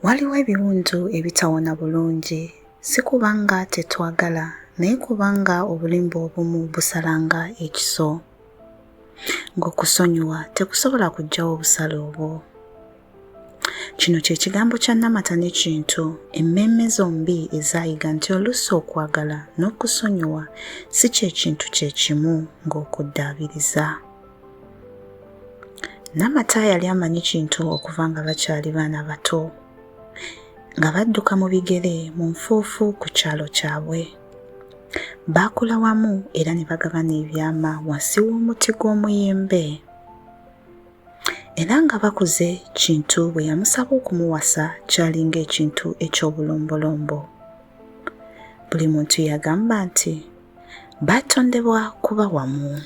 Waliwo ebiwundu ebitawona bulungi, si kubanga tetwagala naye kubanga obulimba obumu busalanga ekiso. Ng'okusonyiwa tekusobola kuggyawo obusale obwo. Kino kye kigambo kya Nnamata n'ekintu emmeeme zombi ezaayiga nti oluusi okwagala n'okusonyiwa si kye kintu kye kimu ng'okuddaabiriza. Nnamata yali amanyi kintu okuva nga bakyali baana bato, nga badduka mu bigere mu nfuufu ku kyalo kyabwe. Baakula wamu era ne bagabana ebyama wansi w'omuti gw'omuyembe. Era nga bakuze Kintu bwe yamusaba okumuwasa kyalinga ekintu eky'obulombolombo. Buli muntu yagamba nti baatondebwa kuba wamu.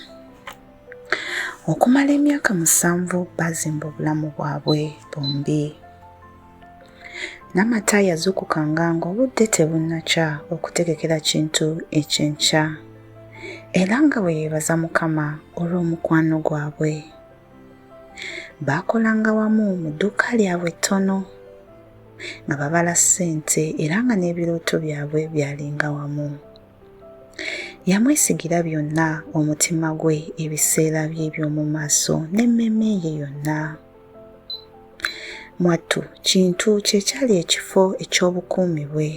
Okumala emyaka 7 baazimba obulamu bwabwe bombi. Nnamata yazukukanga ng'obudde tebunnakya okutegekera Kintu ekyenkya, era nga bwe yeebaza Mukama olw'omukwano gwabwe. Baakolanga wamu mu dduuka lyabwe ettono, nga babala ssente era nga n'ebirooto byabwe byalinga wamu. Yamwesigira byonna, omutima gwe, ebiseera bye eby'omu maaso n'emmeeme ye yonna. Mwattu Kintu kye kyali ekifo eky'obukuumi bwe,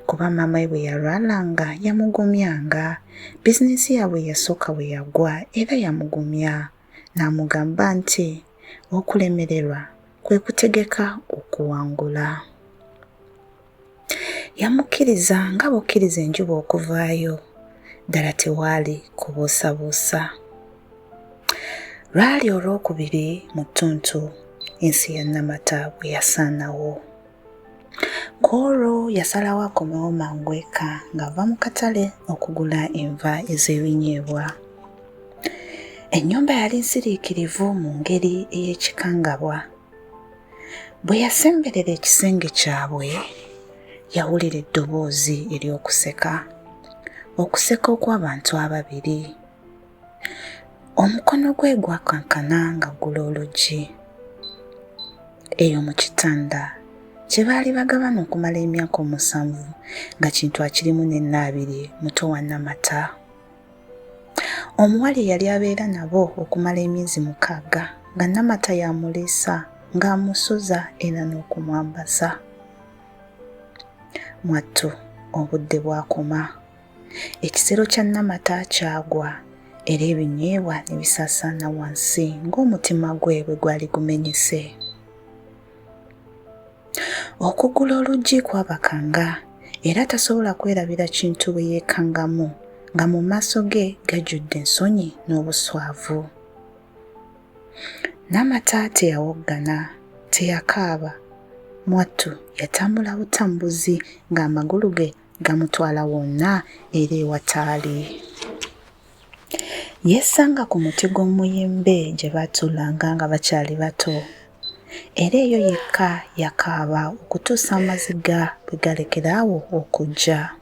kuba maama we bwe yalwalanga yamugumyanga, bizinesi yaabwe yasooka bwe yagwa era yamugumya, n'amugamba nti okulemererwa kwe kutegeka okuwangula. Yamukkiriza nga bw'okkiriza enjuba okuvaayo, ddala tewaali kubuusabuusa. Lwali olwokubiri mu ttuntu ensi ya Nnamata bwe yasaanawo. Kwolwo yasalawo akomewo mangu eka ng'ava mu katale okugula enva ez'ebinyeebwa. Ennyumba yali nsiriikirivu mu ngeri ey'ekikangabwa. Bwe yasemberera ekisenge kyabwe yawulira eddoboozi ery'okuseka, okuseka okw'abantu ababiri. Omukono gwe gwakankana nga ggula oluggi. Eyo mu kitanda kye baali bagabana okumala emyaka 7 nga Kintu akirimu ne 2 muto wa Nnamata. Omuwala yali abeera nabo okumala emyezi 6 nga Nnamata yamuliisa ng'amusuza era n'okumwambaza. Mwattu obudde bwakoma, ekisero kya Nnamata kyagwa era ebinyeebwa ne bisaasaana wansi ng'omutima gwe bwe gwali gumenyese. Okuggula oluggi kwabakanga era tasobola kwerabira Kintu bwe yeekangamu nga mu maaso ge gajjudde ensonyi n'obuswavu. Nnamata teyawoggana, teyakaaba. Mwattu yatambula butambuzi ng'amagulu ge gamutwala wonna era ewataali. Yessanga ku muti gw'omuyembe gye baatuulanga nga bakyali bato, era eyo yekka yakaaba okutuusa amaziga bwe galekeraawo okujja.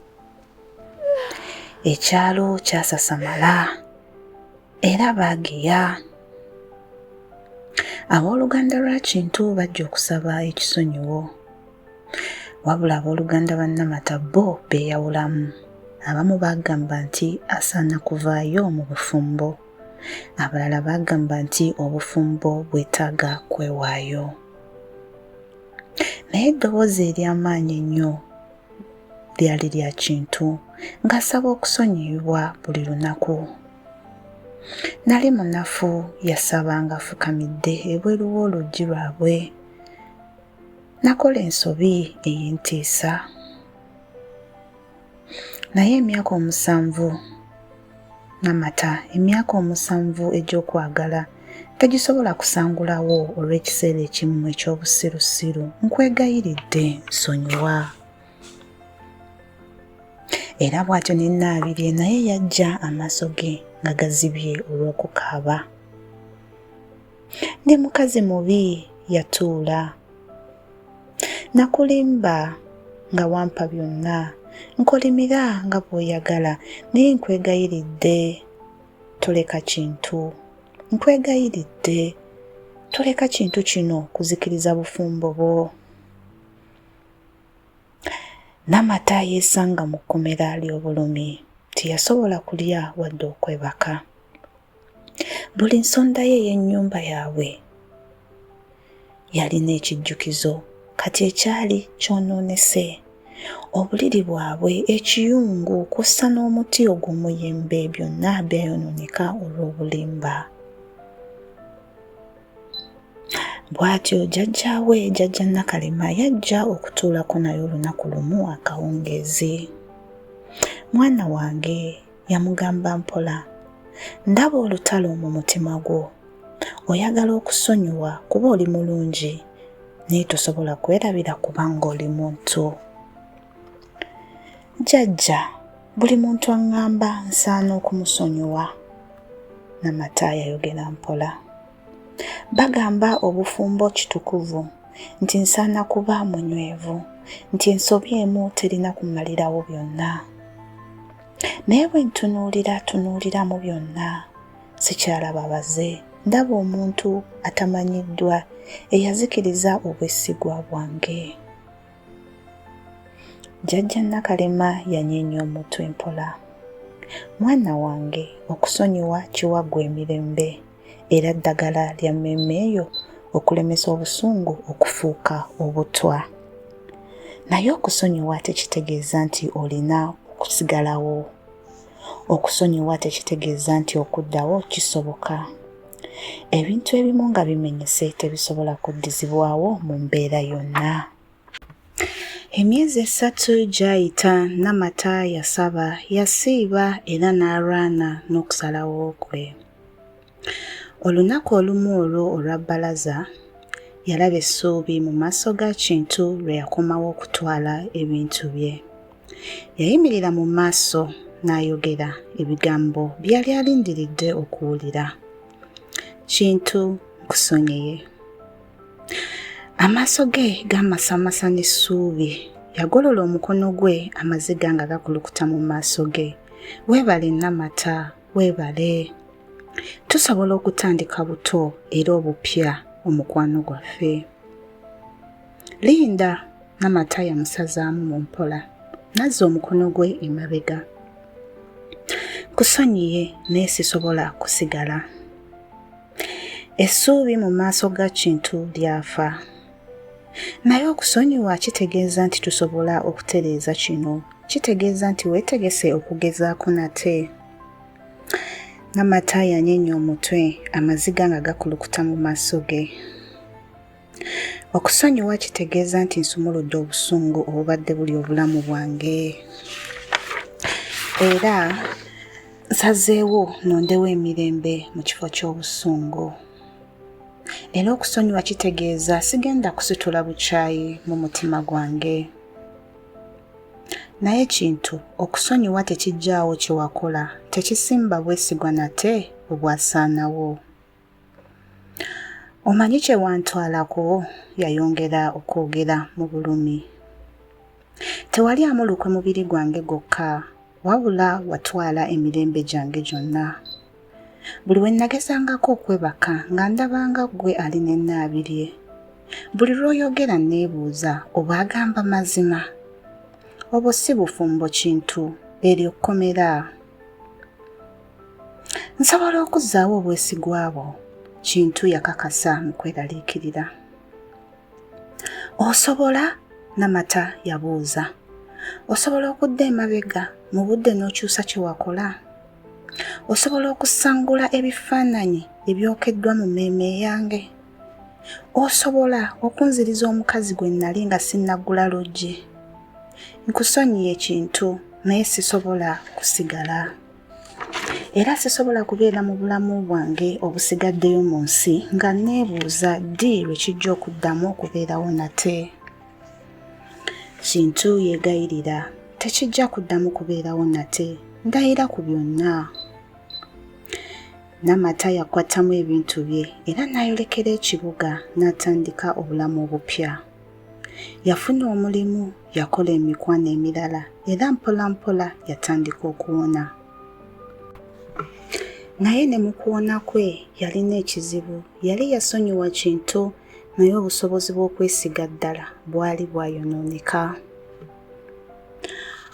Ekyalo kyasasamala era baageya. Abooluganda lwa Kintu bajja okusaba ekisonyiwo, wabula abooluganda ba Nnamata bo beeyawulamu. Abamu baagamba nti asaana kuvaayo mu bufumbo, abalala baagamba nti obufumbo bwetaaga kwewaayo. Naye eddoboozi ery'amaanyi ennyo lyali lya Kintu ng'asaba okusonyiyibwa buli lunaku. Nali munafu yasaba ng'afukamidde ebweru w'oluggi lwabwe. Nakola ensobi ey'entiisa. Naye emyaka 7, Nnamata emyaka 7 egy'okwagala tegisobola kusangulawo olw'ekiseera ekimu eky'obusirusiru. Nkwegayiridde nsonyiwa. Era bw'atyo ne 2 naye yajja amaaso ge nga gazibye olw'okukaaba. Ndi mukazi mubi yatuula. Nakulimba nga wampa byonna, nkolimira nga bw'oyagala, naye nkwegayiridde toleka Kintu. Nkwegayiridde toleka Kintu kino kuzikiriza bufumbo bwo. Namata yeesanga mu kkomera ly'obulumi, teyasobola kulya wadde okwebaka. Buli nsonda ye y'ennyumba yaabwe yalina ekijjukizo, kati ekyali kyonoonese obuliri bwabwe, ekiyungu kw'ossa n'omuti ogw'omuyembe byonna byayonooneka olw'obulimba. Bw'atyo jjajjaawe jjajja Nakalema yajja okutuulako naye olunaku lumu akawungeezi. Mwana wange, yamugamba mpola, ndaba olutalo mu mutima gwo, oyagala okusonyiwa kuba oli mulungi, naye tosobola kwerabira kubanga oli muntu. Jjajja, buli muntu aŋŋamba nsaana okumusonyiwa, Namata yayogera mpola. Bagamba obufumbo kitukuvu, nti nsaana kuba munywevu, nti ensobi emu terina kumalirawo byonna. Naye bwe ntunuulira mu byonna, sikyalaba baze, ndaba omuntu atamanyiddwa eyazikiriza obwesigwa bwange. Jjajja Nakalema yanyeenya omutwe mpola. Mwana wange, okusonyiwa kiwaggwa emirembe, era ddagala lya mmeeme eyo okulemesa obusungu okufuuka obutwa. Naye okusonyiwa tekitegeeza nti olina okusigalawo. Okusonyiwa tekitegeeza nti okuddawo kisoboka. Ebintu ebimu nga bimenyese tebisobola kuddizibwawo mu mbeera yonna. Emyezi 3 gyayita, Namata yasaba, yasiiba era n'alwana n'okusalawo kwe. Olunaku olumu olwo olwa bbalaza, yalaba essuubi mu maaso ga Kintu lwe yakomawo okutwala ebintu bye. Yayimirira mu maaso n'ayogera ebigambo byali alindiridde okuwulira. Kintu, nkusonyeye. Amaaso ge gamasamasa n'essuubi. Yagolola omukono gwe, amaziga nga gakulukuta mu maaso ge. Weebale Namata, weebale. Tusobola okutandika buto era obupya omukwano gwaffe. Linda, Namata yamusazaamu mu mpola, n'azza omukono gwe emabega. Kusonyiye naye sisobola kusigala. Essuubi mu maaso ga Kintu lyafa. Naye okusonyiwa kitegeeza nti tusobola okutereeza kino. Kitegeeza nti weetegese okugezaako nate. Namata yanyeenya omutwe, amaziga nga gakulukuta mu maaso ge. Okusonyiwa kitegeeza nti nsumuludde obusungu obubadde buli obulamu bwange. Era nsazeewo nondewo emirembe mu kifo ky'obusungu. Era okusonyiwa kitegeeza sigenda kusitula bukyayi mu mutima gwange. Naye Kintu, okusonyiwa tekijjaawo kye wakola, tekisimba bwesigwa nate obwasaanawo. Omanyi kye wantwalako? Yayongera okwogera mu bulumi. Tewalyamu lukwe mubiri gwange gwokka, wabula watwala emirembe gyange gyonna. Buli we nagezangako okwebaka nga ndabanga ggwe alina ennaabirye. Buli lw'oyogera neebuuza oba agamba mazima. Obwo si bufumbo Kintu, eryo kkomera. Nsobola okuzzaawo obwesigwa bwo, Kintu yakakasa mu kweraliikirira. Osobola? Namata yabuuza. Osobola okudda emabega mu budde n'okyusa kye wakola? Osobola okusangula ebifaananyi ebyokeddwa mu mmeeme yange? Osobola okunziriza omukazi gwe nnali nga sinnaggula luggi? Nkusonyiye Kintu, naye sisobola kusigala. Era sisobola kubeera mu bulamu bwange obusigaddeyo mu nsi nga neebuuza ddi lwe kijja okuddamu okubeerawo nate. Kintu yeegayirira, tekijja kuddamu kubeerawo nate, ndayira ku byonna. Namata yakwatamu ebintu bye era n'ayolekera ekibuga n'atandika obulamu obupya. Yafuna omulimu, yakola emikwano emirala era mpola mpola yatandika okuwona. Naye ne mu kuwona kwe yalina ekizibu. Yali yasonyiwa Kintu naye obusobozi bw'okwesiga ddala bwali bwayonooneka.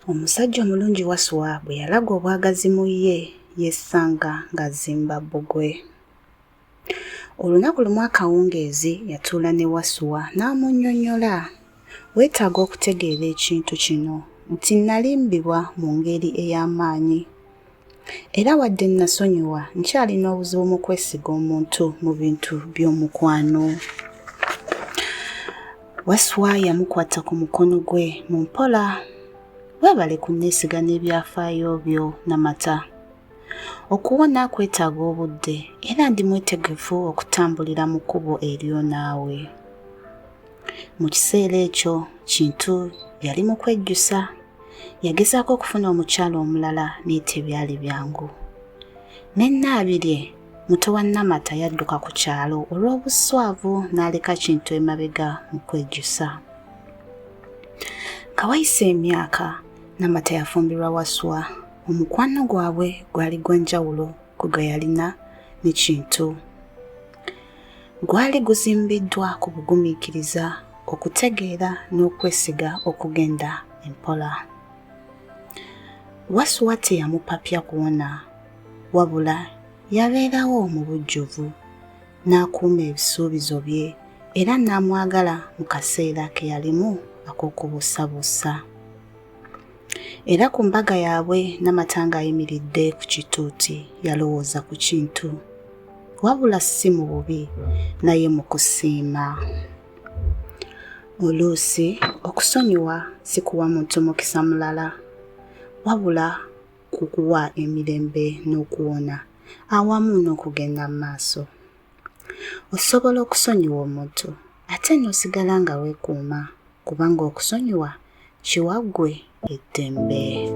Omusajja omulungi Wasuwa bwe yalaga obwagazi mu ye yessanga ng'azimba bbugwe. Olunaku lumu akawungeezi yatuula ne Wasuwa n'amunnyonnyola, weetaaga okutegeera ekintu kino nti nalimbibwa mu ngeri ey'amaanyi era wadde nasonyiwa nkyalina obuzibu mu kwesiga omuntu mu bintu by'omukwano. Wasuwa yamukwata ku mukono gwe mu mpola. Weebale kunneesiga n'ebyafaayo byo Namata. Okuwona kwetaaga obudde era ndi mwetegefu okutambulira mu kkubo eryo naawe. Mu kiseera ekyo Kintu yali mu kwejjusa. Yagezaako okufuna omukyala omulala naye tebyali byangu. Ne Naabirye muto wa Namata yadduka ku kyalo olw'obuswavu n'aleka Kintu emabega mu kwejjusa. Kawayise emyaka, Namata yafumbirwa Wasuwa. Omukwano gwabwe gwali gwanjawulo ku gwe yalina ne Kintu. Gwali guzimbiddwa ku bugumiikiriza, okutegeera n'okwesiga okugenda empola. Wasuwa teyamupapya kuwona, wabula yabeerawo mu bujjuvu, n'akuuma ebisuubizo bye era n'amwagala mu kaseera ke yalimu ak'okubuusabuusa. Era ku mbaga yaabwe Namata ng'ayimiridde ku kituuti yalowooza ku Kintu, wabula si mu bubi naye mu kusiima. Oluusi okusonyiwa si kuwa muntu mukisa mulala, wabula kukuwa emirembe n'okuwona awamu n'okugenda mu maaso. Osobola okusonyiwa omuntu ate n'osigala nga weekuuma, kubanga okusonyiwa kiwa ggwe eddembe.